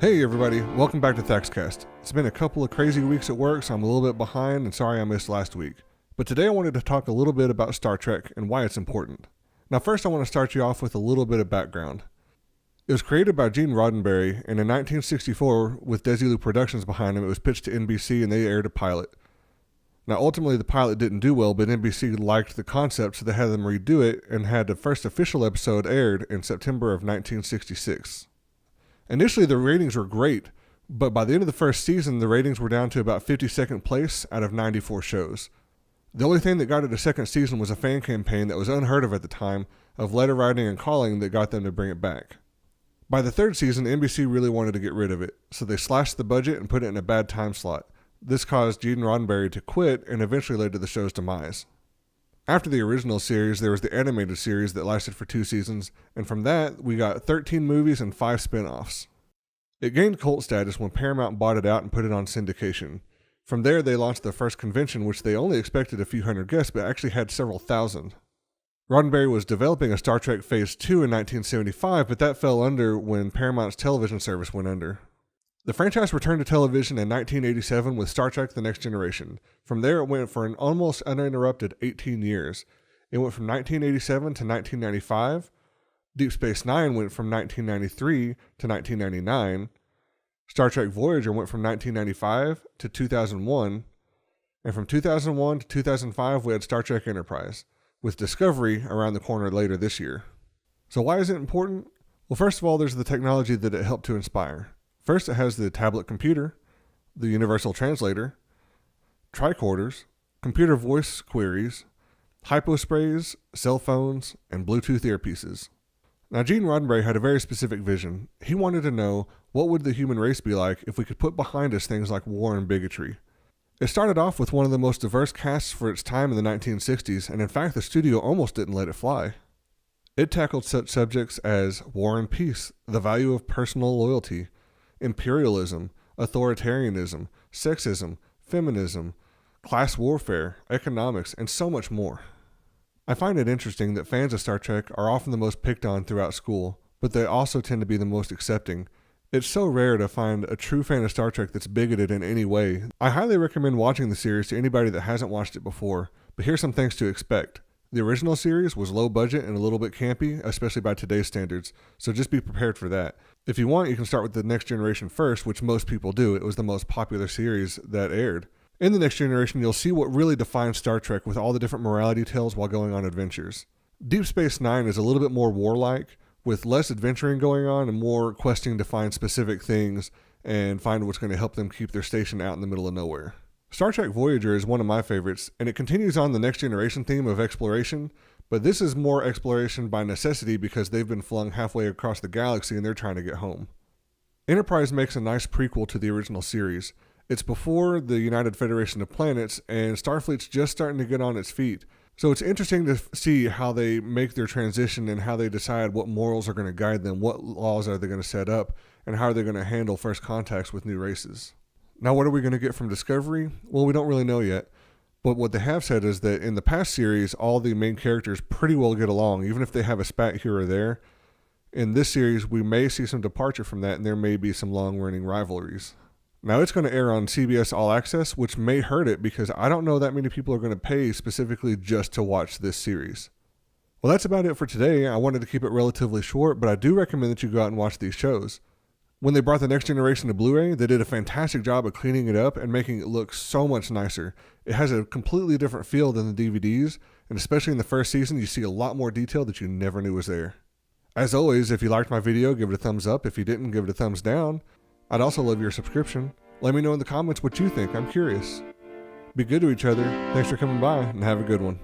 Hey everybody, welcome back to ThaxCast. It's been a couple of crazy weeks at work, so I'm a little bit behind and sorry I missed last week. But today I wanted to talk a little bit about Star Trek and why it's important. Now first I want to start you off with a little bit of background. It was created by Gene Roddenberry, and in 1964, with Desilu Productions behind him, it was pitched to NBC and they aired a pilot. Now ultimately the pilot didn't do well, but NBC liked the concept, so they had them redo it and had the first official episode aired in September of 1966. Initially, the ratings were great, but by the end of the first season, the ratings were down to about 52nd place out of 94 shows. The only thing that got it a second season was a fan campaign that was unheard of at the time of letter writing and calling that got them to bring it back. By the third season, NBC really wanted to get rid of it, so they slashed the budget and put it in a bad time slot. This caused Gene Roddenberry to quit and eventually led to the show's demise. After the original series, there was the animated series that lasted for 2 seasons, and from that, we got 13 movies and 5 spin-offs. It gained cult status when Paramount bought it out and put it on syndication. From there, they launched their first convention, which they only expected a few hundred guests, but actually had several thousand. Roddenberry was developing a Star Trek Phase 2 in 1975, but that fell under when Paramount's television service went under. The franchise returned to television in 1987 with Star Trek The Next Generation. From there, it went for an almost uninterrupted 18 years. It went from 1987 to 1995. Deep Space Nine went from 1993 to 1999. Star Trek Voyager went from 1995 to 2001. And from 2001 to 2005, we had Star Trek Enterprise, with Discovery around the corner later this year. So why is it important? Well, first of all, there's the technology that it helped to inspire. First, it has the tablet computer, the universal translator, tricorders, computer voice queries, hyposprays, cell phones, and Bluetooth earpieces. Now, Gene Roddenberry had a very specific vision. He wanted to know what would the human race be like if we could put behind us things like war and bigotry. It started off with one of the most diverse casts for its time in the 1960s, and in fact, the studio almost didn't let it fly. It tackled such subjects as war and peace, the value of personal loyalty, imperialism, authoritarianism, sexism, feminism, class warfare, economics, and so much more. I find it interesting that fans of Star Trek are often the most picked on throughout school, but they also tend to be the most accepting. It's so rare to find a true fan of Star Trek that's bigoted in any way. I highly recommend watching the series to anybody that hasn't watched it before, but here's some things to expect. The original series was low budget and a little bit campy, especially by today's standards, so just be prepared for that. If you want, you can start with The Next Generation first, which most people do. It was the most popular series that aired. In The Next Generation, you'll see what really defines Star Trek with all the different morality tales while going on adventures. Deep Space Nine is a little bit more warlike, with less adventuring going on and more questing to find specific things and find what's going to help them keep their station out in the middle of nowhere. Star Trek Voyager is one of my favorites, and it continues on the Next Generation theme of exploration, but this is more exploration by necessity because they've been flung halfway across the galaxy and they're trying to get home. Enterprise makes a nice prequel to the original series. It's before the United Federation of Planets, and Starfleet's just starting to get on its feet. So it's interesting to see how they make their transition and how they decide what morals are going to guide them, what laws are they going to set up, and how are they going to handle first contacts with new races. Now, what are we going to get from Discovery? Well, we don't really know yet. But what they have said is that in the past series, all the main characters pretty well get along, even if they have a spat here or there. In this series, we may see some departure from that, and there may be some long-running rivalries. Now, it's going to air on CBS All Access, which may hurt it because I don't know that many people are going to pay specifically just to watch this series. Well, that's about it for today. I wanted to keep it relatively short, but I do recommend that you go out and watch these shows. When they brought The Next Generation to Blu-ray, they did a fantastic job of cleaning it up and making it look so much nicer. It has a completely different feel than the DVDs, and especially in the first season, you see a lot more detail that you never knew was there. As always, if you liked my video, give it a thumbs up. If you didn't, give it a thumbs down. I'd also love your subscription. Let me know in the comments what you think. I'm curious. Be good to each other. Thanks for coming by, and have a good one.